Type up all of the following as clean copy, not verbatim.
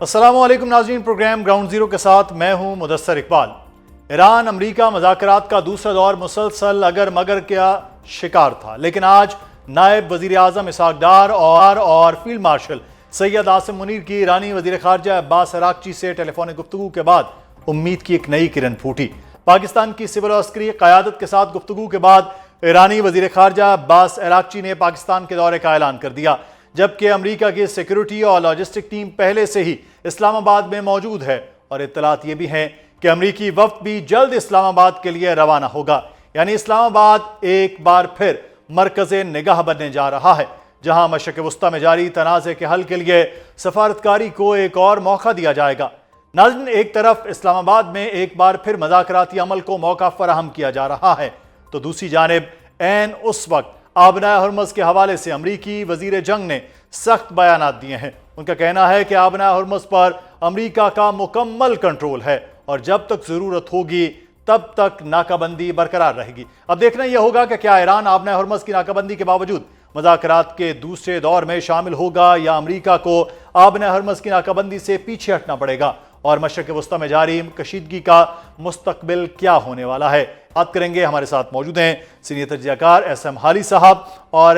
अस्सलामुअलैकुम नाज़रीन, programme ground zero के साथ मैं हूं मुदस्सर इकबाल। ईरान अमरीका मुज़ाकरात का दूसरा दौर मुसलसल अगर मगर का शिकार था, लेकिन आज नायब वज़ीर आज़म इसहाक डार और फील्ड मार्शल सैयद आसिम मुनीर की ईरानी वज़ीर ख़ारजा अब्बास अराग़ची से टेलीफोनिक गुफ्तगू के बाद उम्मीद की एक नई किरण फूटी। पाकिस्तान की सिविल और अस्करी क़यादत के साथ गुफ्तगू के बाद ईरानी वज़ीर ख़ारजा अब्बास अराग़ची ने पाकिस्तान के दौरे का ऐलान कर दिया, जबकि अमेरिका की सिक्योरिटी और लॉजिस्टिक टीम पहले से ही इस्लामाबाद में मौजूद है और इत्तलात ये भी हैं कि अमेरिकी वफ्द भी जल्द इस्लामाबाद के लिए रवाना होगा। यानी इस्लामाबाद एक बार फिर मरकज़े निगाह बनने जा रहा है, जहां मशरिक़ वस्ता में जारी तनाज़े के हल के लिए सफारतकारी को एक और मौका दिया जाएगा। नाज़रीन, एक तरफ इस्लामाबाद में एक बार फिर मुज़ाकराती अमल को मौका फराहम किया जा रहा है, तो दूसरी जानिब ऐन उस वक्त आबनाए हुर्मुज़ के हवाले से अमरीकी वज़ीर जंग ने सख्त बयानात दिए हैं। उनका कहना है कि आबनाए हुर्मुज़ पर अमरीका का मुकम्मल कंट्रोल है और जब तक ज़रूरत होगी तब तक नाकाबंदी बरकरार रहेगी। अब देखना यह होगा कि क्या ईरान आबनाए हुर्मुज़ की नाकाबंदी के बावजूद मुज़ाकरात के दूसरे दौर में शामिल होगा या अमरीका को आबनाए हुर्मुज़ की नाकाबंदी से पीछे हटना पड़ेगा और मशरिक़ वस्ता में जारी कशीदगी का मुस्तकबिल क्या होने वाला है। बात करेंगे, हमारे साथ मौजूद हैं सीनियर तजज़ियाकार एसएम हाली साहब और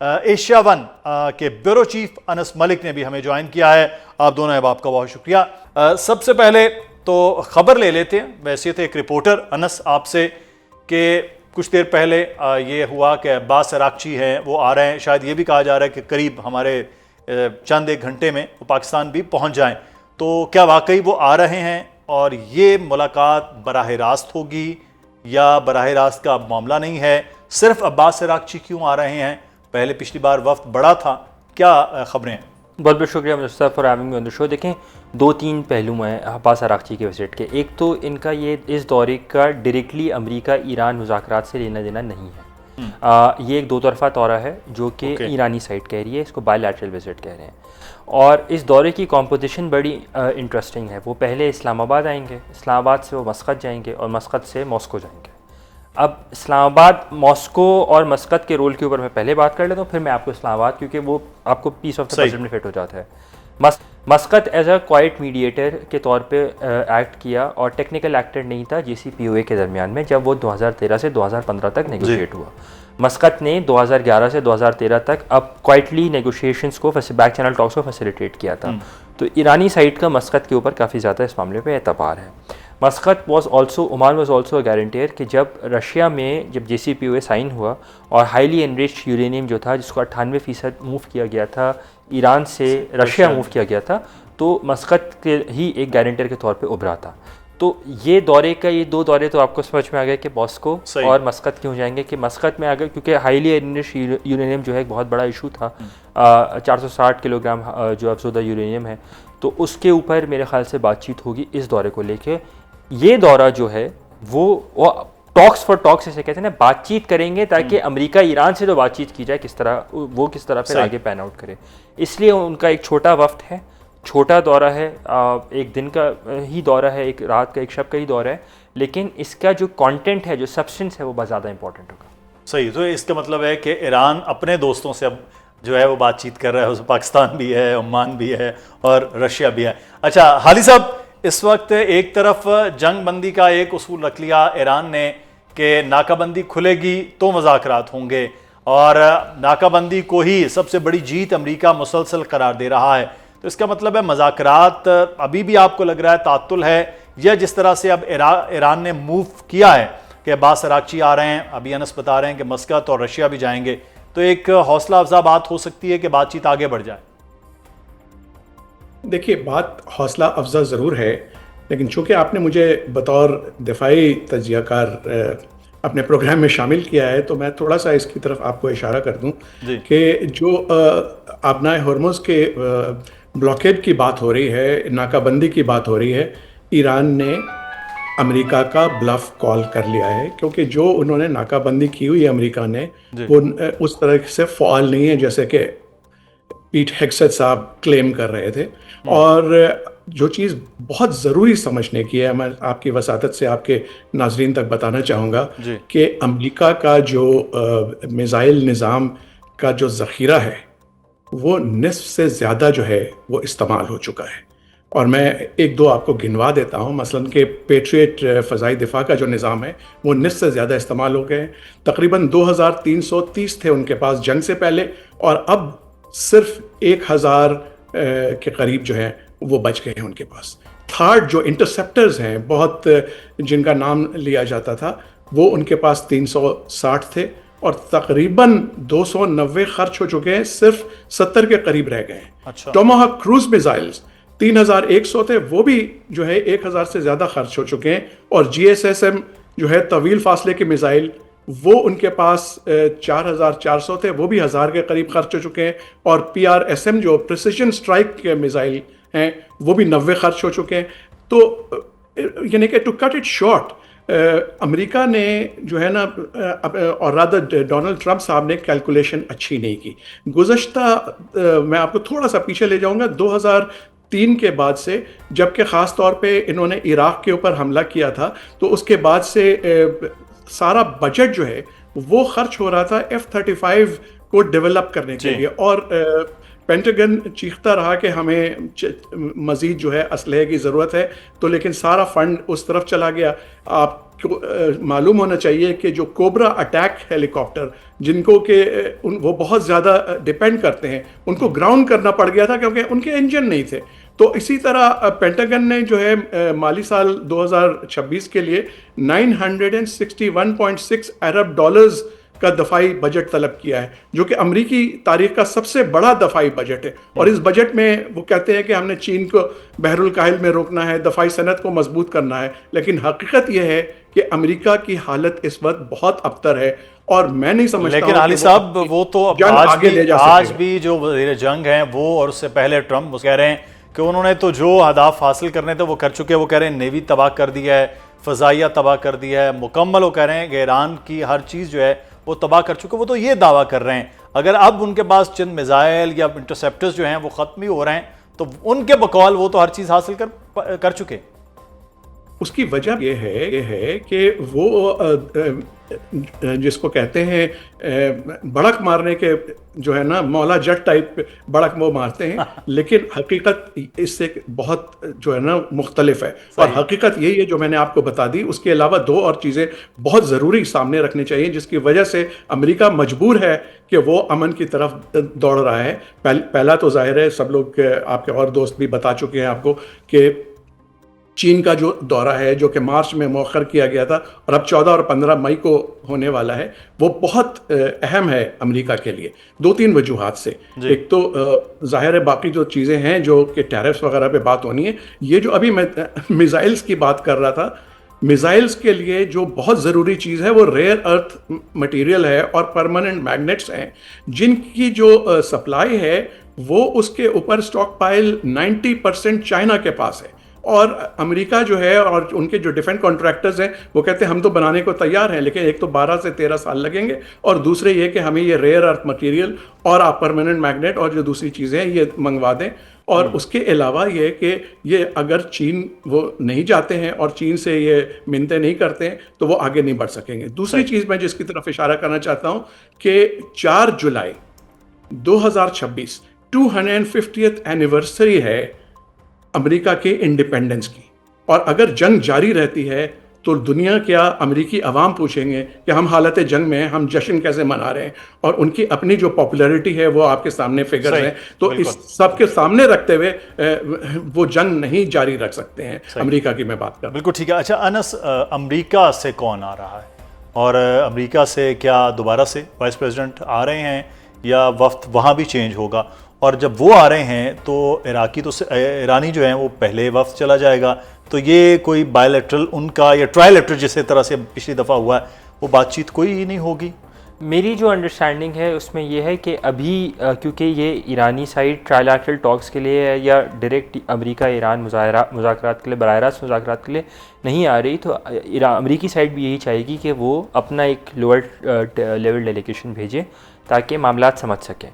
एशिया वन के ब्यूरो चीफ अनस मलिक ने भी हमें ज्वाइन किया है। आप दोनों अहबाब का बहुत शुक्रिया। सबसे पहले तो खबर ले लेते हैं, वैसे थे एक रिपोर्टर अनस आपसे कि कुछ देर पहले ये हुआ कि अब्बास अराग़ची हैं, वो आ रहे हैं, शायद ये भी कहा जा रहा है कि करीब हमारे चंद एक घंटे में वो पाकिस्तान भी पहुँच जाएँ, तो क्या वाकई वो आ रहे हैं और ये मुलाकात बराह रास्त होगी या बराह रास्त का मामला नहीं है? सिर्फ अब्बास अराग़ची क्यों आ रहे हैं? पहले पिछली बार वफ्द बड़ा था, क्या खबरें हैं? बहुत बहुत शुक्रिया Mustafa for having me on the show. देखें, दो तीन पहलू हैं अब्बास अराग़ची के विजिट के। एक तो इनका ये इस दौरे का डायरेक्टली अमेरिका ईरान मुज़ाकरात से लेना देना नहीं है। ये एक दो तरफ़ा दौरा है जो कि ईरानी साइड कह रही है, इसको बायलैटरल विजिट कह रहे हैं। और इस दौरे की कॉम्पोजिशन बड़ी इंटरेस्टिंग है। वो पहले इस्लामाबाद आएंगे, इस्लामाबाद से वो मस्कत जाएंगे और मस्कत से मॉस्को जाएंगे। अब इस्लामाबाद, मॉस्को और मस्कत के रोल के ऊपर मैं पहले बात कर लेता हूँ, फिर मैं आपको इस्लामाबाद, क्योंकि वो आपको पीस ऑफ द पजल में फिट हो जाता है। Muscat as a quiet mediator के तौर पे एक्ट किया और टेक्निकल एक्टर नहीं था JCPOA के दरमियान में, जब वो 2013 से 2015 तक नेगोशिएट हुआ। मस्कत ने 2011 से 2013 तक अब क्वाइटली नेगोशिएशंस को, बैक चैनल टॉक्स को फैसिलिटेट किया था। तो ईरानी साइड का मस्कत के ऊपर काफ़ी ज़्यादा इस मामले पे एतबार है। मस्कत Oman was also a guarantor कि जब रशिया में जब JCPOA साइन हुआ और हाईली एनरिच्ड यूरेनियम जो था, जिसको 98% मूव किया गया था ईरान से रशिया मूव किया गया था, तो मस्कत के ही एक गारंटियर के तौर पे उभरा था। तो ये दो दौरे तो आपको समझ में आ गया कि मॉस्को और मस्कत क्यों जाएंगे। कि मस्कत में अगर, क्योंकि हाईली एनरिच्ड यूरेनियम जो है एक बहुत बड़ा इशू था, 460 किलोग्राम जो अफसुदा यूरेनियम है, तो उसके ऊपर मेरे ख्याल से बातचीत होगी इस दौरे को लेके। ये दौरा जो है वो टॉक्स फॉर टॉक्स इसे कहते हैं ना, बातचीत करेंगे ताकि अमेरिका ईरान से तो बातचीत की जाए, किस तरह फिर आगे पैन आउट करे। इसलिए उनका एक छोटा वफ्द है, छोटा दौरा है, एक दिन का ही दौरा है, एक रात का एक शब का ही दौरा है, लेकिन इसका जो कंटेंट है, जो सब्सटेंस है, वो बहुत ज़्यादा इंपॉर्टेंट होगा। सही, तो इसका मतलब है कि ईरान अपने दोस्तों से अब जो है वो बातचीत कर रहा है, उसमें पाकिस्तान भी है, ओमान भी है और रशिया भी है। अच्छा हाली साहब, इस वक्त एक तरफ जंग बंदी का एक उसूल रख लिया ईरान ने कि नाकाबंदी खुलेगी तो मुज़ाकरात होंगे, और नाकाबंदी को ही सबसे बड़ी जीत अमेरिका मुसलसल करार दे रहा है। तो इसका मतलब है मुज़ाकरात अभी भी आपको लग रहा है तात्तुल है, या जिस तरह से अब ईरान ने मूव किया है कि अब्बास अराग़ची आ रहे हैं, अभी अनस बता रहे हैं कि मस्कत और रशिया भी जाएंगे, तो एक हौसला अफजा बात हो सकती है कि बातचीत आगे बढ़ जाए? देखिए, बात हौसला अफजा ज़रूर है, लेकिन चूँकि आपने मुझे बतौर दिफाई तजज़ियाकार अपने प्रोग्राम में शामिल किया है, तो मैं थोड़ा सा इसकी तरफ आपको इशारा कर दूं कि जो आबनाए हुर्मुज़ के ब्लॉकेड की बात हो रही है, नाकाबंदी की बात हो रही है, ईरान ने अमेरिका का ब्लफ कॉल कर लिया है, क्योंकि जो उन्होंने नाकाबंदी की हुई अमेरिका ने वो उस तरह से फ़आल नहीं है जैसे कि पीट हेग्सेट साहब क्लेम कर रहे थे। और जो चीज़ बहुत ज़रूरी समझने की है, मैं आपकी वसातत से आपके नाजरीन तक बताना चाहूँगा कि अमेरिका का जो मिसाइल निज़ाम का जो ज़ख़ीरा है, वो निस्फ से ज़्यादा जो है वो इस्तेमाल हो चुका है। और मैं एक दो आपको गिनवा देता हूँ। मसलन के पेट्रियट फ़ज़ाई दिफा का जो निज़ाम है वो निस्फ से ज़्यादा इस्तेमाल हो गए हैं। तकरीबन 2330 थे उनके पास जंग से पहले, और अब सिर्फ 1000 के करीब जो है वो बच गए हैं उनके पास। थर्ड जो इंटरसेप्टर्स हैं, बहुत जिनका नाम लिया जाता था, वो उनके पास 360 थे, और तकरीबन 290 खर्च हो चुके हैं, सिर्फ 70 के करीब रह गए हैं। अच्छा। टोमाहाक क्रूज मिसाइल्स 3100 थे, वो भी जो है 1000 से ज़्यादा खर्च हो चुके हैं। और GSSM जो है तवील फासले के मिसाइल, वो उनके पास 4400 थे, वो भी 1000 के करीब खर्च हो चुके हैं। और PRSM जो प्रिसिजन स्ट्राइक के मिसाइल हैं, वो भी 90 खर्च हो चुके हैं। तो यानी कि to cut it short, America ने जो है ना, और रादर डोनाल्ड ट्रंप साहब ने कैलकुलेशन अच्छी नहीं की। गुज़श्ता मैं आपको थोड़ा सा पीछे ले जाऊंगा, 2003 के बाद से, जबकि ख़ास तौर पे इन्होंने इराक़ के ऊपर हमला किया था, तो उसके बाद से सारा बजट जो है वो खर्च हो रहा था F-35 को डेवलप करने के लिए। और पेंटागन चीखता रहा कि हमें मज़ीद जो है असलहे की ज़रूरत है, तो लेकिन सारा फंड उस तरफ चला गया। आपको मालूम होना चाहिए कि जो कोबरा अटैक हेलीकॉप्टर, जिनको के वो बहुत ज़्यादा डिपेंड करते हैं, उनको ग्राउंड करना पड़ गया था क्योंकि उनके इंजन नहीं थे। तो इसी तरह पेंटागन ने जो है माली साल 2026 के लिए 961.6 अरब डॉलर्स का दफाई बजट तलब किया है, जो कि अमरीकी तारीख का सबसे बड़ा दफाई बजट है। और इस बजट में वो कहते हैं कि हमने चीन को बहरुल काहिल में रोकना है, दफाई सनत को मजबूत करना है, लेकिन हकीकत यह है कि अमेरिका की हालत इस वक्त बहुत अबतर है। और मैं नहीं समझता, लेकिन आली साहब वो तो आज भी जो वज़ीर जंग हैं वो, और उससे पहले ट्रंप, वो कह रहे हैं कि उन्होंने तो जो अहदाफ हासिल करने थे वो कर चुके हैं। वो कह रहे हैं नेवी तबाह कर दिया है, फ़ज़ाइया तबाह कर दिया है, मुकम्मल। वो कह रहे हैं कि ईरान की हर चीज़ जो है वो तबाह कर चुके। वो तो ये दावा कर रहे हैं, अगर अब उनके पास चंद मिसाइल या इंटरसेप्टर्स जो हैं वो ख़त्म ही हो रहे हैं, तो उनके बकौल वो तो हर चीज़ हासिल कर चुके। उसकी वजह ये है कि वो जिसको कहते हैं बड़क मारने के, जो है ना मौला जट टाइप बड़क वो मारते हैं, लेकिन हकीकत इससे बहुत जो है ना मुख्तलिफ है। और हकीकत यही है जो मैंने आपको बता दी। उसके अलावा दो और चीज़ें बहुत ज़रूरी सामने रखनी चाहिए, जिसकी वजह से अमेरिका मजबूर है कि वो अमन की तरफ दौड़ रहा है। पहला तो जाहिर है, सब लोग आपके और दोस्त भी बता चुके हैं आपको, कि चीन का जो दौरा है, जो कि मार्च में मौखर किया गया था और अब 14 और 15 मई को होने वाला है, वो बहुत अहम है अमेरिका के लिए, दो तीन वजूहात से। एक तो जाहिर है बाकी जो चीज़ें हैं, जो कि टैरिफ्स वगैरह पे बात होनी है। ये जो अभी मैं मिसाइल्स की बात कर रहा था, मिसाइल्स के लिए जो बहुत ज़रूरी चीज़ है वो रेयर अर्थ मटेरियल है और परमानेंट मैग्नेट्स हैं, जिनकी जो सप्लाई है वो उसके ऊपर स्टॉक पाइल 90% चाइना के पास है। और अमेरिका जो है और उनके जो डिफेंस कॉन्ट्रैक्टर्स हैं वो कहते हैं हम तो बनाने को तैयार हैं, लेकिन एक तो 12 से 13 साल लगेंगे, और दूसरे ये कि हमें ये रेयर अर्थ मटेरियल और आप परमानेंट मैग्नेट और जो दूसरी चीज़ें हैं ये मंगवा दें। और उसके अलावा ये कि ये अगर चीन वो नहीं जाते हैं और चीन से ये मिन्नतें नहीं करते हैं तो वो आगे नहीं बढ़ सकेंगे। दूसरी चीज़ मैं जिसकी तरफ इशारा करना चाहता हूँ कि 4 जुलाई 2026 250th एनिवर्सरी है अमेरिका के इंडिपेंडेंस की, और अगर जंग जारी रहती है तो दुनिया क्या अमेरिकी अवाम पूछेंगे कि हम हालत जंग में हैं, हम जश्न कैसे मना रहे हैं। और उनकी अपनी जो पॉपुलैरिटी है वो आपके सामने फिगर्स हैं, तो इस सब के सामने रखते हुए वो जंग नहीं जारी रख सकते हैं। अमेरिका की मैं बात कर। बिल्कुल ठीक है। अच्छा अनस, अमेरिका से कौन आ रहा है, और अमेरिका से क्या दोबारा से वाइस प्रेसिडेंट आ रहे हैं या वफ्त वहाँ भी चेंज होगा? और जब वो आ रहे हैं तो ईरानी जो हैं वो पहले वफ्त चला जाएगा, तो ये कोई बायलैटरल उनका या ट्रायलैटरल जिस तरह से पिछली दफ़ा हुआ है वो बातचीत कोई ही नहीं होगी? मेरी जो अंडरस्टैंडिंग है उसमें यह है कि अभी क्योंकि ये ईरानी साइड ट्रायलैटरल टॉक्स के लिए या डायरेक्ट अमेरिका ईरान मुज़ाकरात के लिए, बराह रास्त मुज़ाकरात के लिए नहीं आ रही, तो अमेरिकी साइड भी यही चाहेगी कि वो अपना एक लोअर लेवल डेलीगेशन भेजे ताकि मामलात समझ सकें।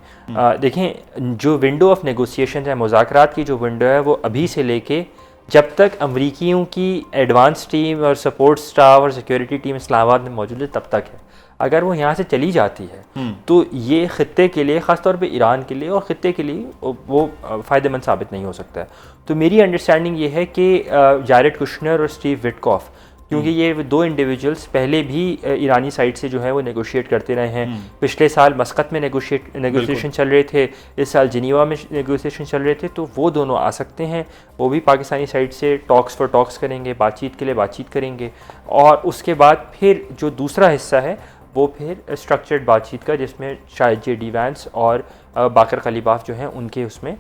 देखें, जो विंडो ऑफ नेगोशिएशन है, मुज़ाकरात की जो विंडो है, वो अभी से लेके जब तक अमरीकियों की एडवांस टीम और सपोर्ट स्टाफ और सिक्योरिटी टीम इस्लामाबाद में मौजूद है तब तक है। अगर वो यहाँ से चली जाती है तो ये ख़ित्ते के लिए, ख़ासतौर पे ईरान के लिए और ख़ित्ते के लिए वो फ़ायदेमंद साबित नहीं हो सकता है। तो मेरी अंडरस्टैंडिंग ये है कि जैरेड कुशनर और स्टीव विटकॉफ, क्योंकि ये दो इंडिविजुअल्स पहले भी ईरानी साइड से जो है वो नेगोशिएट करते रहे हैं। पिछले साल मस्कत में नेगोशिएशन चल रहे थे, इस साल जिनीवा में नेगोशिएशन चल रहे थे, तो वो दोनों आ सकते हैं। वो भी पाकिस्तानी साइड से टॉक्स फॉर टॉक्स करेंगे, बातचीत के लिए बातचीत करेंगे। और उसके बाद फिर जो दूसरा हिस्सा है वो फिर स्ट्रक्चर्ड बातचीत का, जिसमें शायद JD वैंस और बाकर खलीबाफ जो हैं उनके उसमें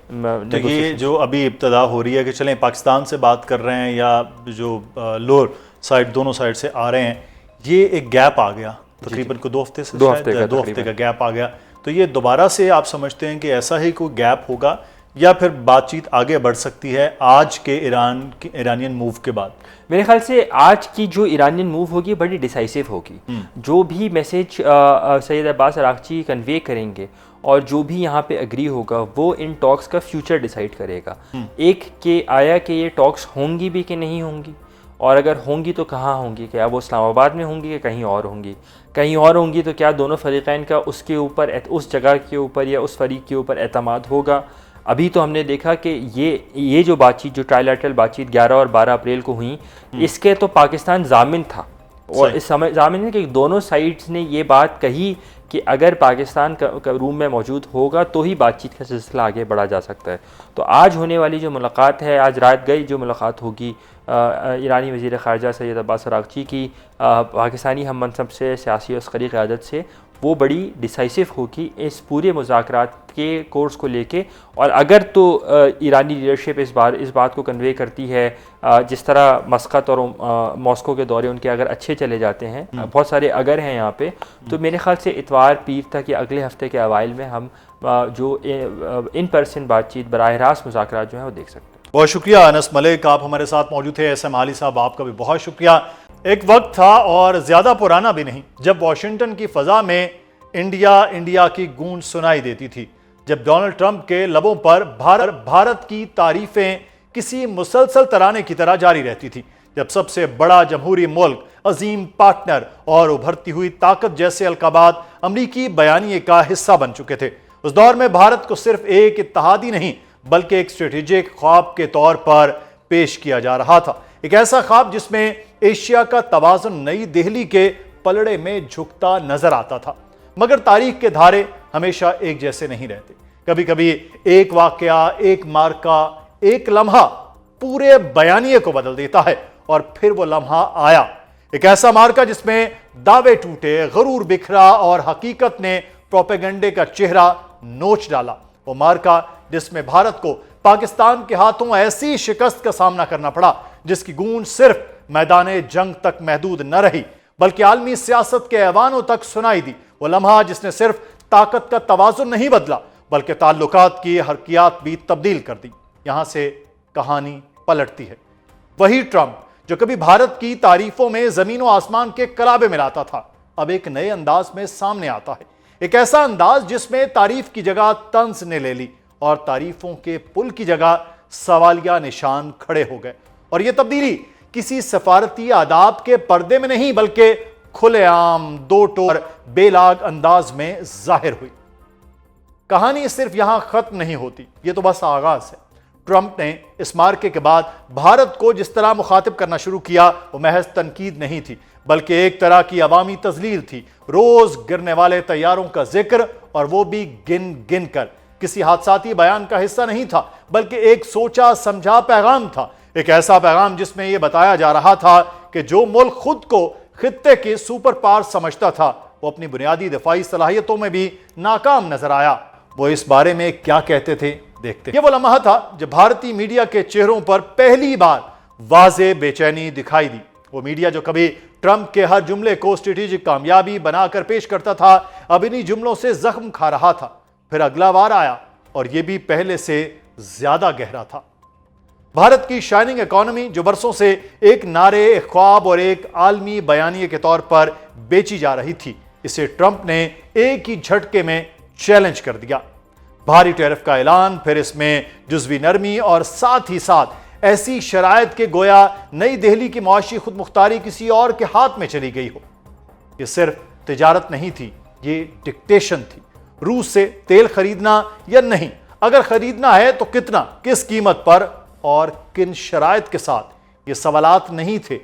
तो ये जो अभी इब्तदा हो रही है कि चलें पाकिस्तान से बात कर रहे हैं या जो लोअर साइड, दोनों साइड से आ रहे हैं, ये एक गैप आ गया तकरीबन को 2 हफ्ते से, 2 हफ्ते का गैप आ गया। तो ये दोबारा से आप समझते हैं कि ऐसा ही कोई गैप होगा या फिर बातचीत आगे बढ़ सकती है आज के ईरानियन मूव के बाद? मेरे ख्याल से आज की जो ईरानियन मूव होगी बड़ी डिसाइसिव होगी। जो भी message Syed Abbas Araghchi convey करेंगे और जो भी यहाँ पे एग्री होगा वो इन टॉक्स का फ्यूचर डिसाइड करेगा। एक के आया कि ये टॉक्स होंगी भी कि नहीं होंगी, और अगर होंगी तो कहाँ होंगी, क्या वो इस्लामाबाद में होंगी कि कहीं और होंगी? कहीं और होंगी तो क्या दोनों फरीक़ैन का उसके ऊपर, उस जगह के ऊपर या उस फरीक के ऊपर एतमाद होगा? अभी तो हमने देखा कि ये जो बातचीत, जो ट्रायलैटरल बातचीत 11 और 12 अप्रैल को हुई, इसके तो पाकिस्तान जामिन था। और इस समय जामिन है कि दोनों साइड्स ने ये बात कही कि अगर पाकिस्तान का रूम में मौजूद होगा तो ही बातचीत का सिलसिला आगे बढ़ा जा सकता है। तो आज होने वाली जो मुलाकात है, आज रात गई जो मुलाकात होगी ईरानी वज़ीर ख़ारजा सैयद अब्बास अरागची की पाकिस्तानी हम मनसब से, सियासी अस्करी क़यादत से, वो बड़ी डिसाइसिव होगी इस पूरे मुज़ाकरात के कोर्स को लेके। और अगर तो ईरानी लीडरशिप इस बात को कन्वे करती है, जिस तरह मस्कत और मॉस्को के दौरे उनके अगर अच्छे चले जाते हैं, बहुत सारे अगर हैं यहाँ पे, तो मेरे ख्याल से इतवार पीर तक या अगले हफ्ते के अवाइल में हम जो इन पर्सन बातचीत, बराह रास्त मुज़ाकरात जो है वो देख सकते हैं। बहुत शुक्रिया अनस मलिक, आप हमारे साथ मौजूद थे। SM आली साहब, आपका भी बहुत शुक्रिया। एक वक्त था और ज़्यादा पुराना भी नहीं जब वॉशिंगटन की फ़ज़ा में इंडिया की गूंज सुनाई देती थी, जब डोनाल्ड ट्रंप के लबों पर भारत की तारीफ़ें किसी मुसलसल तराने की तरह जारी रहती थी, जब सबसे बड़ा जमहूरी मुल्क, अजीम पार्टनर और उभरती हुई ताकत जैसे अलकाबात अमरीकी बयानिए का हिस्सा बन चुके थे। उस दौर में भारत को सिर्फ एक इत्तेहादी नहीं बल्कि एक स्ट्रेटेजिक ख्वाब के तौर पर पेश किया जा रहा था। एक ऐसा ख्वाब जिसमें एशिया का तवाज़ुन नई दिल्ली के पलड़े में झुकता नजर आता था। मगर तारीख के धारे हमेशा एक जैसे नहीं रहते। कभी कभी एक वाकया, एक मार्का, एक लम्हा पूरे बयानिए को बदल देता है। और फिर वो लम्हा आया, एक ऐसा मार्का जिसमें दावे टूटे, गरूर बिखरा और हकीकत ने प्रोपेगेंडे का चेहरा नोच डाला। वो मार्का जिसमें भारत को पाकिस्तान के हाथों ऐसी शिकस्त का सामना करना पड़ा जिसकी गूंज सिर्फ मैदाने जंग तक महदूद न रही बल्कि आलमी सियासत के ऐवानों तक सुनाई दी। वो लम्हा जिसने सिर्फ ताकत का तवाज़ुन नहीं बदला बल्कि ताल्लुकात की हरकियात भी तब्दील कर दी। यहां से कहानी पलटती है। वही ट्रंप जो कभी भारत की तारीफों में जमीन व आसमान के कलाबे मिलाता था, अब एक नए अंदाज में सामने आता है। एक ऐसा अंदाज जिसमें तारीफ की जगह तंज ने ले ली और तारीफों के पुल की जगह सवालिया निशान खड़े हो गए। और यह तब्दीली किसी सफारती आदाब के पर्दे में नहीं बल्कि खुलेआम, दो टोर, बेलाग अंदाज में जाहिर हुई। कहानी सिर्फ यहां खत्म नहीं होती, यह तो बस आगाज है। ट्रंप ने इस मार्के के बाद भारत को जिस तरह मुखातिब करना शुरू किया वो महज तनकीद नहीं थी बल्कि एक तरह की अवामी तजलील थी। रोज गिरने वाले तैयारों का जिक्र, और वो भी गिन गिन कर। किसी हादसाती बयान का हिस्सा नहीं था बल्कि एक सोचा समझा पैगाम था। एक ऐसा पैगाम जिसमें यह बताया जा रहा था कि जो मुल्क खुद को खित्ते के सुपर पावर समझता था वो अपनी बुनियादी दिफाई सलाहियतों में भी नाकाम नजर आया। वो इस बारे में क्या कहते थे, देखते। ये वो लम्हा था जब भारतीय मीडिया के चेहरों पर पहली बार वाज़े बेचैनी दिखाई दी। वो मीडिया जो कभी ट्रंप के हर जुमले को स्ट्रेटेजिक कामयाबी बनाकर पेश करता था, अब इन्हीं जुमलों से जख्म खा रहा था। फिर अगला वार आया और यह भी पहले से ज्यादा गहरा था। भारत की शाइनिंग इकोनॉमी जो बरसों से एक नारे, एक ख्वाब और एक आलमी बयानिए के तौर पर बेची जा रही थी, इसे ट्रंप ने एक ही झटके में चैलेंज कर दिया। भारी टैरिफ का ऐलान, फिर इसमें जुज़वी नरमी और साथ ही साथ ऐसी शराइत के गोया नई दिल्ली की मुआशी खुद मुख्तारी किसी और के हाथ में चली गई हो। यह सिर्फ तिजारत नहीं थी, ये डिक्टेशन थी। रूस से तेल खरीदना या नहीं, अगर खरीदना है तो कितना, किस कीमत पर और किन शराइत के साथ, ये सवालात नहीं थे,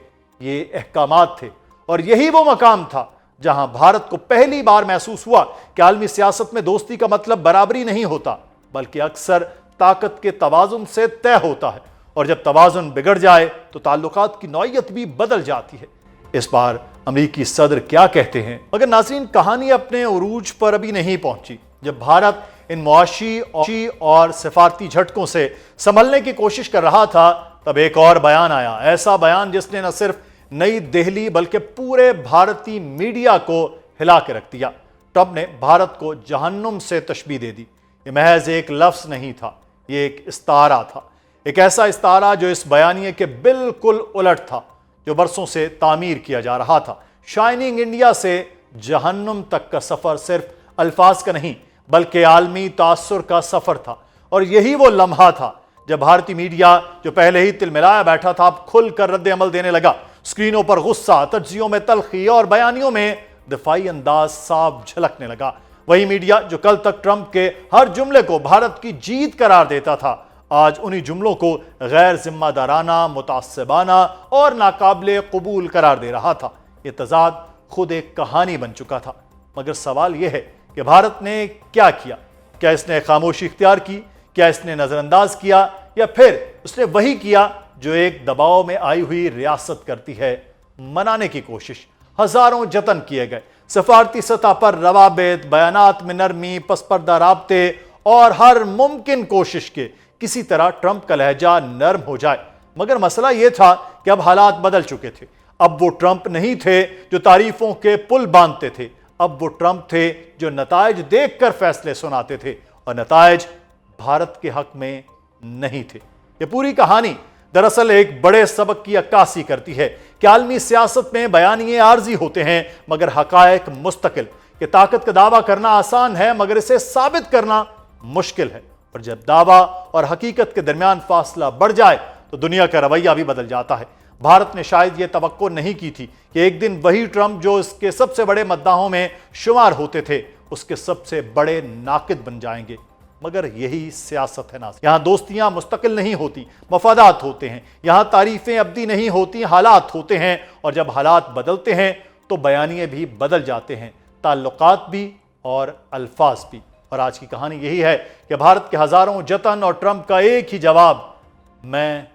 ये अहकामात थे। और यही वो मकाम था जहां भारत को पहली बार महसूस हुआ कि आलमी सियासत में दोस्ती का मतलब बराबरी नहीं होता, बल्कि अक्सर ताकत के तवाजुन से तय होता है। और जब तवाजुन बिगड़ जाए तो ताल्लुकात की नौइयत भी बदल जाती है। इस बार अमेरिकी सदर क्या कहते हैं? मगर नाज़रीन, कहानी अपने उरूज पर अभी नहीं पहुंची। जब भारत इन मुआशी और सिफारती झटकों से संभलने की कोशिश कर रहा था, तब एक और बयान आया, ऐसा बयान जिसने न सिर्फ नई दिल्ली बल्कि पूरे भारतीय मीडिया को हिला के रख दिया। ट्रंप ने भारत को जहन्नुम से तशबीह दे दी। ये महज एक लफ्ज नहीं था, ये एक इस्तारा था, एक ऐसा इस्तारा जो इस बयानिए के बिल्कुल उलट था, जो बरसों से तामीर किया जा रहा था। शाइनिंग इंडिया से जहन्नुम तक का सफर सिर्फ अल्फाज का नहीं, बल्कि आलमी तासुर का सफर था। और यही वो लम्हा था जब भारतीय मीडिया, जो पहले ही तिलमिलाया बैठा था, अब खुलकर रद्द अमल देने लगा। स्क्रीनों पर गुस्सा, तज्जियों में तलखी और बयानियों में दिफाई अंदाज साफ झलकने लगा। वही मीडिया जो कल तक ट्रंप के हर जुमले को भारत की जीत करार देता था, आज उन्हीं जुमलों को गैर जिम्मेदाराना, मुतास्सिबाना और नाकाबिले कबूल करार दे रहा था। यह तजाद खुद एक कहानी बन चुका था। मगर सवाल यह है कि भारत ने क्या किया? क्या इसने खामोशी इख्तियार की? क्या इसने नजरअंदाज किया? या फिर उसने वही किया जो एक दबाव में आई हुई रियासत करती है, मनाने की कोशिश? हजारों जतन किए गए, सफारती सतह पर रवाबित, बयानात में नरमी, पसपर्दा राब्ते और हर मुमकिन कोशिश के किसी तरह ट्रंप का लहजा नर्म हो जाए। मगर मसला यह था कि अब हालात बदल चुके थे। अब वो ट्रंप नहीं थे जो तारीफों के पुल बांधते थे, अब वो ट्रंप थे जो नतायज देखकर फैसले सुनाते थे, और नतायज भारत के हक में नहीं थे। ये पूरी कहानी दरअसल एक बड़े सबक की अक्कासी करती है कि आलमी सियासत में बयानिए आर्जी होते हैं, मगर हकायक मुस्तकिल। कि ताकत का दावा करना आसान है, मगर इसे साबित करना मुश्किल है। और जब दावा और हकीकत के दरमियान फासला बढ़ जाए तो दुनिया का रवैया भी बदल जाता है। भारत ने शायद यह तवक्को नहीं की थी कि एक दिन वही ट्रंप जो इसके सबसे बड़े मद्दाहों में शुमार होते थे, उसके सबसे बड़े नाकिद बन जाएंगे। मगर यही सियासत है ना। यहां दोस्तियां मुस्तकिल नहीं होती, मफादात होते हैं। यहां तारीफें अब्दी नहीं होती, हालात होते हैं। और जब हालात बदलते हैं तो बयानिए भी बदल जाते हैं, ताल्लुकात भी और अल्फाज भी। और आज की कहानी यही है कि भारत के हजारों जतन और ट्रंप का एक ही जवाब, मैं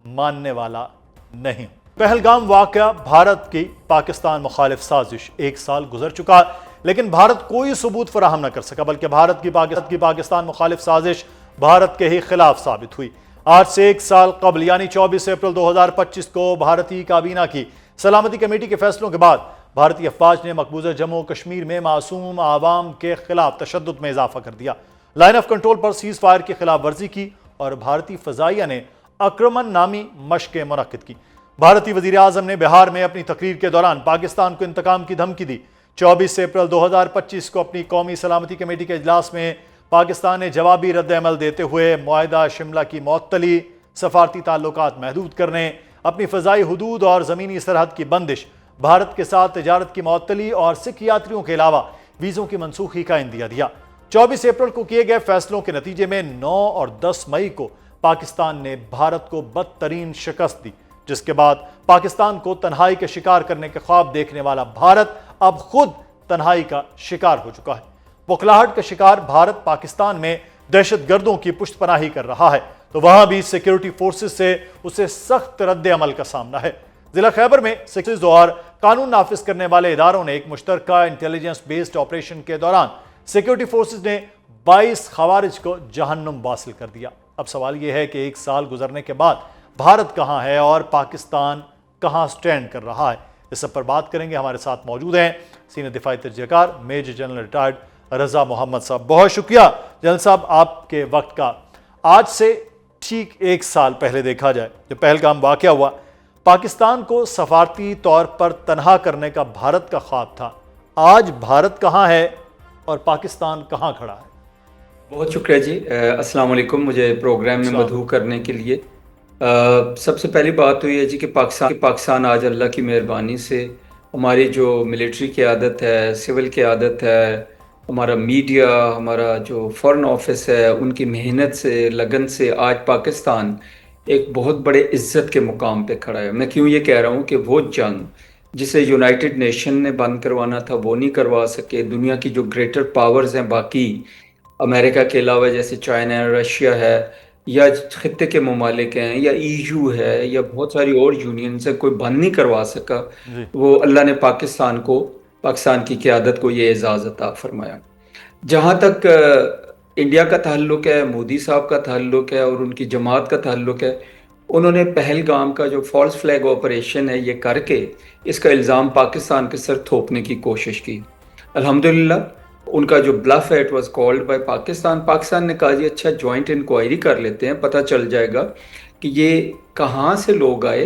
मानने वाला नहीं हूं। पहलगाम वाकया भारत की पाकिस्तान मुखालिफ साजिश। एक साल गुजर चुका, लेकिन भारत कोई सबूत फराहम न कर सका, बल्कि भारत की पाकिस्तान मुखालिफ साजिश भारत के ही खिलाफ साबित हुई। आज से एक साल कबल यानी 24 अप्रैल 2025 को भारतीय काबीना की सलामती कमेटी के फैसलों के बाद भारतीय अफवाज ने मकबूजा जम्मू कश्मीर में मासूम आवाम के खिलाफ तशद्दुद में इजाफा कर दिया। लाइन ऑफ कंट्रोल पर सीज फायर की खिलाफ वर्जी की और भारतीय फजाइया ने अक्रमण नामी मशकें मुनक्किद की। भारतीय वजीर आजम ने बिहार में अपनी तकरीर के दौरान पाकिस्तान को इंतकाम की धमकी दी। 24 अप्रैल 2025 को अपनी कौमी सलामती कमेटी के इजलास में पाकिस्तान ने जवाबी रद्द अमल देते हुए मुआहिदा शिमला की मुअत्तली, सफारती ताल्लुकात महदूद करने, अपनी फ़ज़ाई हुदूद और ज़मीनी सरहद की बंदिश, भारत के साथ तिजारत की मुअत्तली और सिख यात्रियों के अलावा वीज़ों की मनसूखी का इंदिया दिया। 24 अप्रैल को किए गए फैसलों के नतीजे में 9 और 10 मई को पाकिस्तान ने भारत को बदतरीन शिकस्त दी, जिसके बाद पाकिस्तान को तन्हाई के शिकार करने के ख्वाब देखने वाला भारत अब खुद तन्हाई का शिकार हो चुका है। बुखलाहट का शिकार भारत पाकिस्तान में दहशतगर्दों की पुष्टपनाही कर रहा है, तो वहां भी सिक्योरिटी फोर्सेस से उसे सख्त रद्द अमल का सामना है। जिला खैबर में सिक्योरिटी और कानून नाफिज करने वाले इदारों ने एक मुश्तरका इंटेलिजेंस बेस्ड ऑपरेशन के दौरान सिक्योरिटी फोर्सेस ने 22 खवारिज को जहन्नुम वासिल कर दिया। अब सवाल यह है कि एक साल गुजरने के बाद भारत कहां है और पाकिस्तान कहां स्टैंड कर रहा है। इस सब पर बात करेंगे। हमारे साथ मौजूद हैं सीनियर दिफाई तजज़ियाकार मेजर जनरल रिटायर्ड रज़ा मोहम्मद साहब। बहुत शुक्रिया जनरल साहब आपके वक्त का। आज से ठीक एक साल पहले देखा जाए जब पहलगाम वाक़या हुआ, पाकिस्तान को सफारती तौर पर तनहा करने का भारत का ख्वाब था। आज भारत कहाँ है और पाकिस्तान कहाँ खड़ा है? बहुत शुक्रिया जी। अस्सलाम वालेकुम, मुझे प्रोग्राम में मदऊ करने के लिए। सबसे पहली बात तो ये है जी कि पाकिस्तान आज अल्लाह की मेहरबानी से हमारी जो मिलिट्री क़यादत है, सिविल क़यादत है, हमारा मीडिया, हमारा जो फ़ॉरेन ऑफिस है, उनकी मेहनत से, लगन से आज पाकिस्तान एक बहुत बड़े इज़्ज़त के मुकाम पे खड़ा है। मैं क्यों ये कह रहा हूँ कि वो जंग जिसे यूनाइटेड नेशन ने बंद करवाना था वो नहीं करवा सके। दुनिया की जो ग्रेटर पावर्स हैं बाकी अमेरिका के अलावा, जैसे चाइना है, रशिया है, या खित्ते के ममालिक हैं, या ईयू है, या बहुत सारी और यूनियन से कोई बंद नहीं करवा सका। जी। वो अल्लाह ने पाकिस्तान की क़यादत को ये एजाज़ अता फरमाया। जहाँ तक इंडिया का ताल्लुक है, मोदी साहब का ताल्लुक है और उनकी जमात का ताल्लुक है, उन्होंने पहलगाम का जो फॉल्स फ्लैग ऑपरेशन है ये करके इसका इल्ज़ाम पाकिस्तान के सर थोपने की कोशिश की। अल्हम्दुलिल्लाह उनका जो ब्लफ है it was called by Pakistan ने कहा जी अच्छा जॉइंट इंक्वायरी कर लेते हैं, पता चल जाएगा कि ये कहाँ से लोग आए,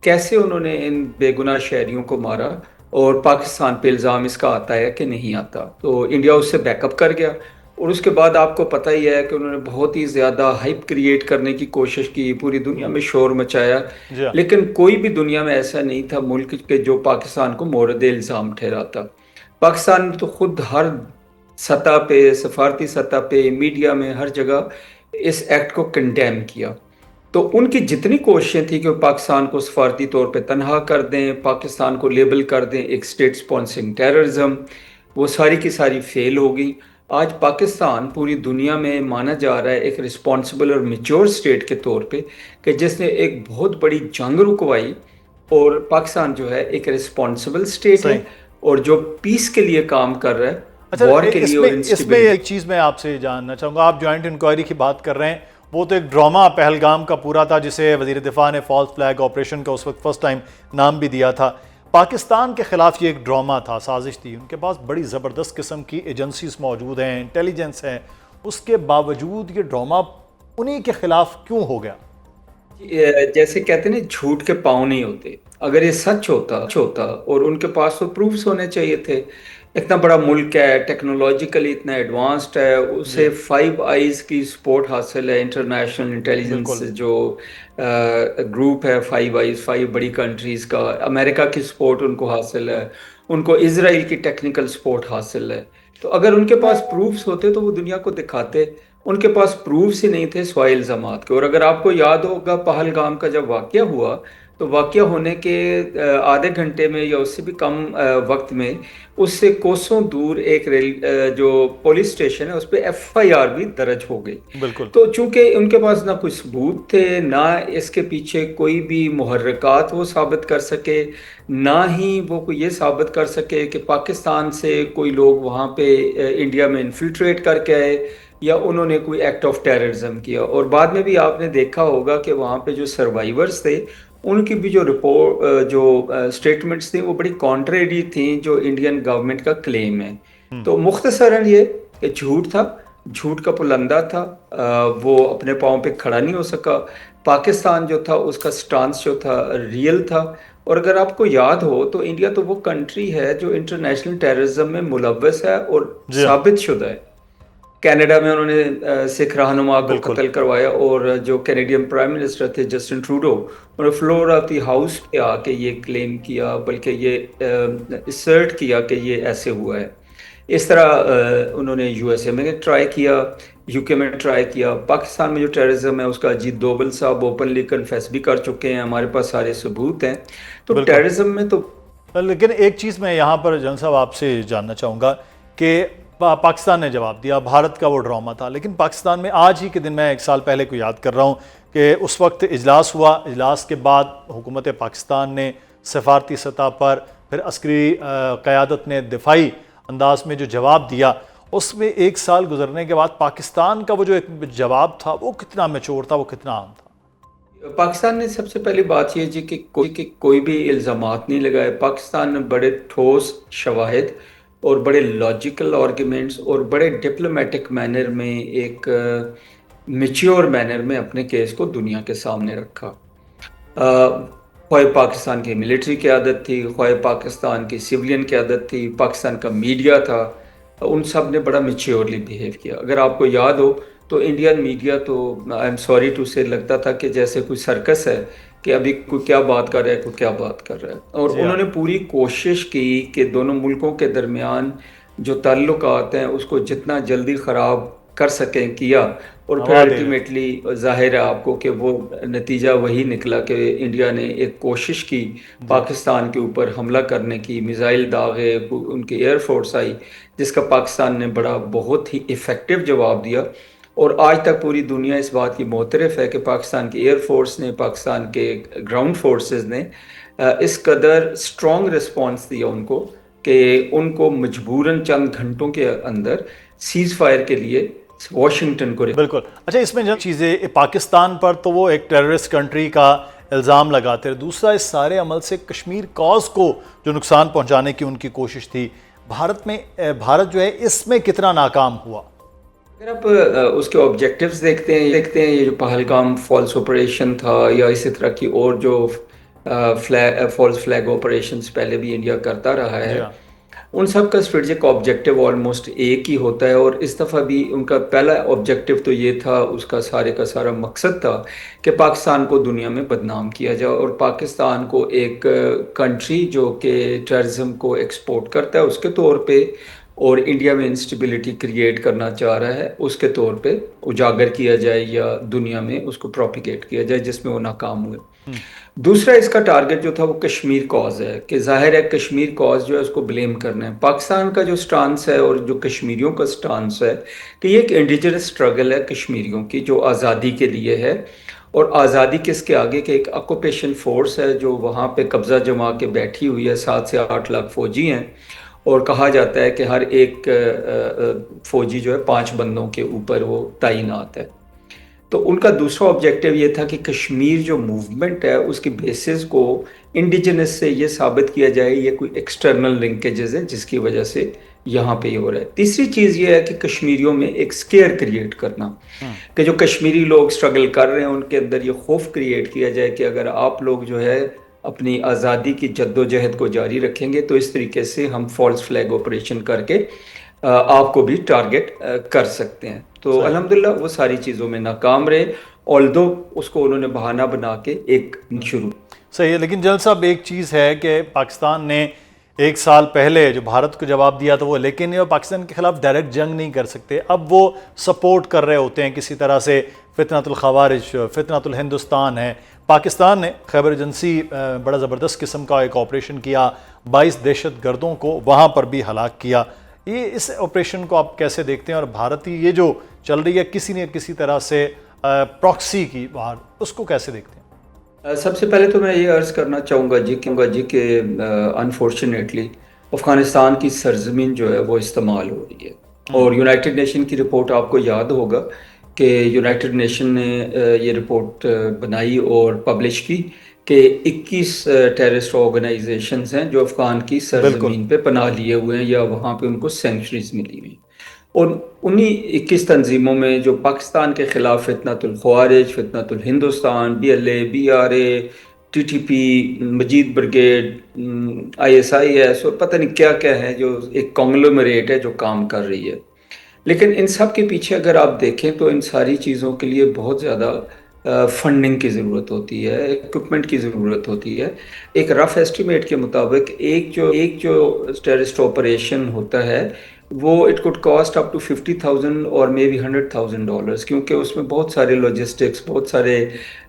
कैसे उन्होंने इन बेगुनाह शहरियों को मारा और पाकिस्तान पे इल्ज़ाम इसका आता है कि नहीं आता। तो इंडिया उससे बैकअप कर गया और उसके बाद आपको पता ही है कि उन्होंने बहुत ही ज़्यादा हाइप क्रिएट करने की कोशिश की, पूरी दुनिया में शोर मचाया, जी हाँ। लेकिन कोई भी दुनिया में ऐसा नहीं था मुल्क के जो पाकिस्तान को मोरद इल्ज़ाम ठहराता। पाकिस्तान ने तो खुद हर सतह पे, सफारती सतह पे, मीडिया में, हर जगह इस एक्ट को कंडेम किया। तो उनकी जितनी कोशिशें थी कि वो पाकिस्तान को सफारती तौर पे तनहा कर दें, पाकिस्तान को लेबल कर दें एक स्टेट स्पॉन्सरिंग टेररिज्म, वो सारी की सारी फेल हो गई। आज पाकिस्तान पूरी दुनिया में माना जा रहा है एक रिस्पॉन्सिबल और मेच्योर स्टेट के तौर पे कि जिसने एक बहुत बड़ी जंग रुकवाई, और पाकिस्तान जो है एक रिस्पॉन्सिबल स्टेट सही। है और जो पीस के लिए काम कर रहा है, अच्छा, वॉर के लिए और इसमें इंस्टेबिलिटी। एक चीज़ मैं आपसे जानना चाहूँगा। आप जॉइंट इंक्वायरी की बात कर रहे हैं, वो तो एक ड्रामा पहलगाम का पूरा था जिसे वज़ीर दिफा ने फॉल्स फ्लैग ऑपरेशन का उस वक्त फर्स्ट टाइम नाम भी दिया था। पाकिस्तान के खिलाफ ये एक ड्रामा था, साजिश थी। उनके पास बड़ी ज़बरदस्त किस्म की एजेंसीज मौजूद हैं, इंटेलिजेंस है, उसके बावजूद ये ड्रामा उन्हीं के खिलाफ क्यों हो गया? जैसे कहते हैं ना झूठ के पाँव नहीं होते। अगर ये सच होता और उनके पास तो प्रूफ्स होने चाहिए थे। इतना बड़ा मुल्क है, टेक्नोलॉजिकली इतना एडवांस्ड है, उसे फाइव आइज की सपोर्ट हासिल है, इंटरनेशनल इंटेलिजेंस बिल्कुल। जो ग्रुप है, फाइव आइज, फाइव बड़ी कंट्रीज का, अमेरिका की सपोर्ट उनको हासिल है, उनको इजराइल की टेक्निकल सपोर्ट हासिल है। तो अगर उनके पास प्रूफ्स होते तो वो दुनिया को दिखाते। उनके पास प्रूफ्स ही नहीं थे सिवाय इल्ज़ामात के। और अगर आपको याद होगा पहलगाम का जब वाक़या हुआ, तो वाक़या होने के आधे घंटे में या उससे भी कम वक्त में उससे कोसों दूर एक जो पुलिस स्टेशन है उस पर FIR भी दर्ज हो गई। बिल्कुल। तो चूंकि उनके पास ना कोई सबूत थे, ना इसके पीछे कोई भी मुहर्रिकात वो साबित कर सके, ना ही वो कोई ये साबित कर सके कि पाकिस्तान से कोई लोग वहाँ पे इंडिया में इन्फिल्ट्रेट करके आए या उन्होंने कोई एक्ट ऑफ टेररिज्म किया। और बाद में भी आपने देखा होगा कि वहाँ पे जो सर्वाइवर्स थे उनकी भी जो रिपोर्ट जो स्टेटमेंट्स थी वो बड़ी कॉन्ट्रेरी थी जो इंडियन गवर्नमेंट का क्लेम है। तो मुख्तसरन ये कि झूठ था, झूठ का पुलंदा था, वो अपने पाँव पे खड़ा नहीं हो सका। पाकिस्तान जो था उसका स्टांस जो था रियल था। और अगर आपको याद हो तो इंडिया तो वो कंट्री है जो इंटरनेशनल टेररिज्म में मुलव्वस है और जी हाँ। साबित शुदा है। कनाडा में उन्होंने सिख रहनुमा को बिल्कुल। कत्ल करवाया और जो कैनेडियन प्राइम मिनिस्टर थे जस्टिन ट्रूडो, उन्होंने फ्लोर ऑफ द हाउस पे आके ये क्लेम किया, बल्कि ये असर्ट किया कि ये ऐसे हुआ है। इस तरह उन्होंने USA में ट्राई किया, UK में ट्राई किया। पाकिस्तान में जो टेररिज्म है उसका अजीत डोभाल साहब ओपनली कन्फेस भी कर चुके हैं, हमारे पास सारे सबूत हैं। तो बिल्कुल। टेररिज्म में तो लेकिन एक चीज़ मैं यहाँ पर जन साहब आपसे जानना चाहूँगा कि पाकिस्तान ने जवाब दिया, भारत का वो ड्रामा था। लेकिन पाकिस्तान में आज ही के दिन, मैं एक साल पहले को याद कर रहा हूँ कि उस वक्त इजलास हुआ, इजलास के बाद हुकूमत पाकिस्तान ने सफारती सतह पर, फिर अस्करी क़यादत ने दिफाई अंदाज में जो जवाब दिया, उसमें एक साल गुजरने के बाद पाकिस्तान का वो जो एक जवाब था वो कितना मैच्योर था, वो कितना आम था? पाकिस्तान ने सबसे पहली बात यह जी कि कोई भी इल्ज़ामात नहीं लगाए। पाकिस्तान ने बड़े ठोस शवाहिद और बड़े लॉजिकल आर्गुमेंट्स और बड़े डिप्लोमेटिक मैनर में, एक मैच्योर मैनर में अपने केस को दुनिया के सामने रखा। ख्वाह पाकिस्तान की मिलिट्री क़यादत थी, ख्वाह पाकिस्तान की सिविलियन क़यादत थी, पाकिस्तान का मीडिया था, उन सब ने बड़ा मैच्योरली बिहेव किया। अगर आपको याद हो तो इंडियन मीडिया तो आई एम सॉरी टू से लगता था कि जैसे कोई सर्कस है कि अभी कोई क्या बात कर रहा है, कोई क्या बात कर रहा है। और जी हाँ। उन्होंने पूरी कोशिश की कि दोनों मुल्कों के दरमियान जो ताल्लुकात हैं उसको जितना जल्दी ख़राब कर सकें किया, और फिर हवा दे रहे थे। अल्टीमेटली ज़ाहिर है आपको कि वो नतीजा वही निकला कि इंडिया ने एक कोशिश की पाकिस्तान के ऊपर हमला करने की, मिसाइल दागे, उनकी एयरफोर्स आई, जिसका पाकिस्तान ने बड़ा बहुत ही इफ़ेक्टिव जवाब दिया। और आज तक पूरी दुनिया इस बात की मोतरफ़ है कि पाकिस्तान की एयरफोर्स ने, पाकिस्तान के ग्राउंड फोर्सेस ने इस कदर स्ट्रॉन्ग रिस्पॉन्स दिया उनको कि उनको मजबूरन चंद घंटों के अंदर सीज़ फायर के लिए वाशिंगटन को बिल्कुल। अच्छा, इसमें जब चीज़ें पाकिस्तान पर तो वो एक टेररिस्ट कंट्री का इल्ज़ाम लगाते रहे, दूसरा इस सारे अमल से कश्मीर कॉज को जो नुकसान पहुंचाने की उनकी कोशिश थी, भारत जो है इसमें कितना नाकाम हुआ? अगर आप उसके ऑब्जेक्टिव्स देखते हैं, ये जो पहलगाम फॉल्स ऑपरेशन था या इसी तरह की और जो फॉल्स फ्लैग ऑपरेशंस पहले भी इंडिया करता रहा जी है, हाँ। उन सब का स्ट्रेटजिक ऑब्जेक्टिव ऑलमोस्ट एक ही होता है। और इस दफ़ा भी उनका पहला ऑब्जेक्टिव तो ये था, उसका सारे का सारा मकसद था कि पाकिस्तान को दुनिया में बदनाम किया जाए और पाकिस्तान को एक कंट्री जो कि टेररिज्म को एक्सपोर्ट करता है उसके तौर पे और इंडिया में इंस्टेबिलिटी क्रिएट करना चाह रहा है उसके तौर पे उजागर किया जाए या दुनिया में उसको प्रोपिगेट किया जाए, जिसमें वो नाकाम हुए। दूसरा इसका टारगेट जो था वो कश्मीर कॉज है कि जाहिर है कश्मीर कॉज जो है उसको ब्लेम करना है। पाकिस्तान का जो स्टांस है और जो कश्मीरियों का स्टांस है कि ये एक इंडिजिनस स्ट्रगल है कश्मीरियों की जो आज़ादी के लिए है, और आज़ादी किसके आगे के एक ऑक्यूपेशन फोर्स है जो वहाँ पे कब्जा जमा के बैठी हुई है, 7 से 8 लाख फौजी हैं, और कहा जाता है कि हर एक फौजी जो है 5 बंदों के ऊपर वो तैनात है। तो उनका दूसरा ऑब्जेक्टिव ये था कि कश्मीर जो मूवमेंट है उसकी बेसिस को इंडिजिनस से ये साबित किया जाए ये कोई एक्सटर्नल लिंकेजेस है जिसकी वजह से यहाँ पे ये हो रहा है। तीसरी चीज़ ये है कि कश्मीरियों में एक स्केयर क्रिएट करना कि जो कश्मीरी लोग स्ट्रगल कर रहे हैं उनके अंदर ये खौफ क्रिएट किया जाए कि अगर आप लोग जो है अपनी आज़ादी की जद्दोजहद को जारी रखेंगे तो इस तरीके से हम फॉल्स फ्लैग ऑपरेशन करके आपको भी टारगेट कर सकते हैं। तो अल्हम्दुलिल्लाह वो सारी चीज़ों में नाकाम रहे, ऑल्दो उसको उन्होंने बहाना बना के एक शुरू। सही है, लेकिन जनरल साहब एक चीज़ है कि पाकिस्तान ने 1 साल पहले जो भारत को जवाब दिया था वो, लेकिन वो पाकिस्तान के खिलाफ डायरेक्ट जंग नहीं कर सकते। अब वो सपोर्ट कर रहे होते हैं किसी तरह से, फितनतुल खवारिज, फितनतुल हिंदुस्तान है। पाकिस्तान ने खैबर एजेंसी बड़ा ज़बरदस्त किस्म का एक ऑपरेशन किया, 22 दहशत गर्दों को वहाँ पर भी हलाक किया। ये इस ऑपरेशन को आप कैसे देखते हैं? और भारतीय ये जो चल रही है किसी न किसी तरह से प्रॉक्सी की बाहर, उसको कैसे देखते हैं? सबसे पहले तो मैं ये अर्ज़ करना चाहूँगा जी कि अनफॉर्चुनेटली अफ़गानिस्तान की सरजमीन जो है वो इस्तेमाल हो रही है। और यूनाइटेड नेशन की रिपोर्ट आपको याद होगा कि यूनाइटेड नेशन ने ये रिपोर्ट बनाई और पब्लिश की कि 21 टेररिस्ट ऑर्गेनाइजेशंस हैं जो अफ़गान की सरजमीन पे पनाह लिए हुए हैं या वहाँ पे उनको सेंचुरीज मिली हुई। और उन्हीं 21 तंजीमों में जो पाकिस्तान के ख़िलाफ़ फितनतुल ख़वारिज, फितनतुल हिंदुस्तान, BLA, BRA, TTP, मजीद ब्रिगेड, ISIS और पता नहीं क्या क्या है, जो एक कॉन्ग्लोमरेट है जो काम कर रही है। लेकिन इन सब के पीछे अगर आप देखें तो इन सारी चीज़ों के लिए बहुत ज़्यादा फंडिंग की ज़रूरत होती है, इक्विपमेंट की ज़रूरत होती है। एक रफ एस्टिमेट के मुताबिक एक जो टेररिस्ट ऑपरेशन होता है वो it could cost up to $50,000 और मे बी $100,000, क्योंकि उसमें बहुत सारे लॉजिस्टिक्स, बहुत सारे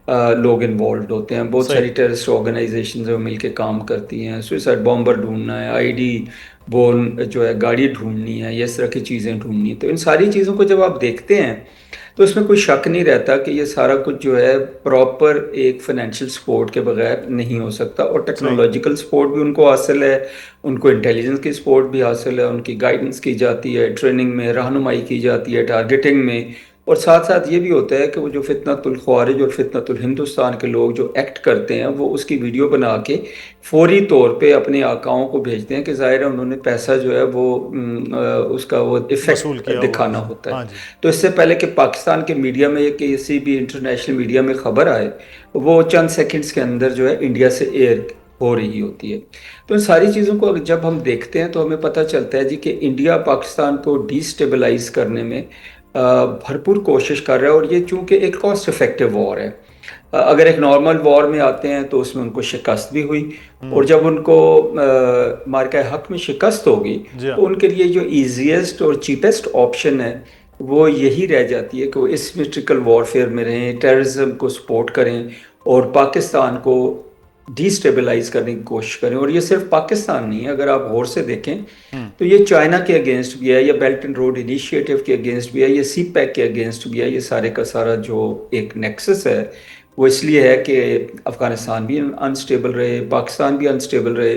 लोग इन्वॉल्व होते हैं, बहुत सारी टेररिस्ट ऑर्गेनाइजेशन जो मिलके काम करती हैं। सुसाइड बॉम्बर ढूंढना है, ID बोर्न जो है गाड़ी ढूंढनी है, ये इस तरह की चीज़ें ढूंढनी है। तो इन सारी चीज़ों को जब आप देखते हैं तो इसमें कोई शक नहीं रहता कि ये सारा कुछ जो है प्रॉपर एक फाइनेंशियल सपोर्ट के बगैर नहीं हो सकता। और टेक्नोलॉजिकल सपोर्ट भी उनको हासिल है, उनको इंटेलिजेंस की सपोर्ट भी हासिल है, उनकी गाइडेंस की जाती है, ट्रेनिंग में रहनुमाई की जाती है, टारगेटिंग में। और साथ साथ ये भी होता है कि वो जो फितनतुल ख़वारिज और फितनतुल हिंदुस्तान के लोग जो एक्ट करते हैं वो उसकी वीडियो बना के फौरी तौर पे अपने आकाओं को भेजते हैं कि ज़ाहिर है उन्होंने पैसा जो है वो उसका वो इफ़ेक्ट दिखाना होता है। तो इससे पहले कि पाकिस्तान के मीडिया में किसी भी इंटरनेशनल मीडिया में ख़बर आए, वो चंद सेकेंड्स के अंदर जो है इंडिया से एयर हो रही होती है। तो इन सारी चीज़ों को जब हम देखते हैं तो हमें पता चलता है जी कि इंडिया पाकिस्तान को डिस्टेबलाइज करने में भरपूर कोशिश कर रहा है। और ये चूँकि एक कॉस्ट इफ़ेक्टिव वॉर है, अगर एक नॉर्मल वॉर में आते हैं तो उसमें उनको शिकस्त भी हुई, और जब उनको मार्का हक में शिकस्त होगी तो उनके लिए जो ईजीएस्ट और चीपेस्ट ऑप्शन है वो यही रह जाती है कि वो एसिमेट्रिकल वॉरफेयर में रहें, टेररिज्म को सपोर्ट करें और पाकिस्तान को डिस्टेबलाइज करने की कोशिश करें। और ये सिर्फ पाकिस्तान नहीं है, अगर आप गौर से देखें तो ये चाइना के अगेंस्ट भी है, या बेल्ट एंड रोड इनिशिएटिव के अगेंस्ट भी है, ये सी पैक के अगेंस्ट भी है। ये सारे का सारा जो एक नेक्सस है वो इसलिए है कि अफ़गानिस्तान भी अनस्टेबल रहे, पाकिस्तान भी अनस्टेबल रहे,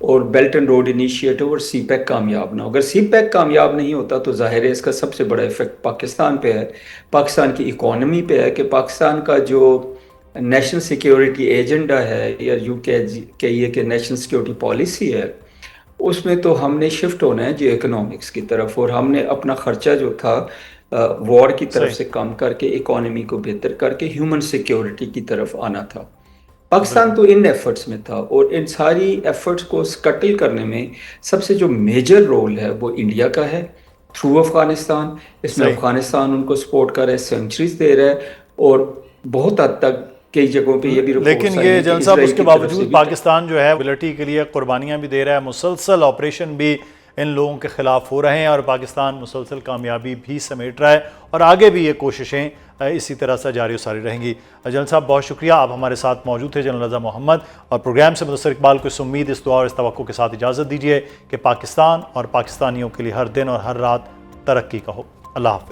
और बेल्ट एंड रोड इनिशिएटिव और सी पैक कामयाब ना हो। अगर सी पैक कामयाब नहीं होता तो जाहिर है इसका सबसे बड़ा इफेक्ट पाकिस्तान पे है, पाकिस्तान की इकॉनमी पे है, कि पाकिस्तान का जो नेशनल सिक्योरिटी एजेंडा है या कहिए कि नेशनल सिक्योरिटी पॉलिसी है, उसमें तो हमने शिफ्ट होना है जो इकोनॉमिक्स की तरफ, और हमने अपना खर्चा जो था वॉर की तरफ से कम करके इकोनॉमी को बेहतर करके ह्यूमन सिक्योरिटी की तरफ आना था। पाकिस्तान तो इन एफर्ट्स में था, और इन सारी एफर्ट्स को स्कटल करने में सबसे जो मेजर रोल है वो इंडिया का है थ्रू अफगानिस्तान। इसमें अफगानिस्तान उनको सपोर्ट कर रहा है, सेंचुरीज दे रहा है, और बहुत हद तक कई जगहों पे ये भी लेकिन ये जनरल साहब उसके बावजूद पाकिस्तान जो है लिबर्टी के लिए कुर्बानियां भी दे रहा है, मुसलसल ऑपरेशन भी इन लोगों के खिलाफ हो रहे हैं, और पाकिस्तान मुसलसल कामयाबी भी समेट रहा है, और आगे भी ये कोशिशें इसी तरह से जारी सारी रहेंगी। जनरल साहब बहुत शुक्रिया, आप हमारे साथ मौजूद थे, जनरल रज़ा मोहम्मद, और प्रोग्राम से मुदस्सर इकबाल को इस उम्मीद, इस दुआ और इस तवक्को के साथ इजाज़त दीजिए कि पाकिस्तान और पाकिस्तानियों के लिए हर दिन और हर रात तरक्की का हो। अल्लाह हाफ़िज़।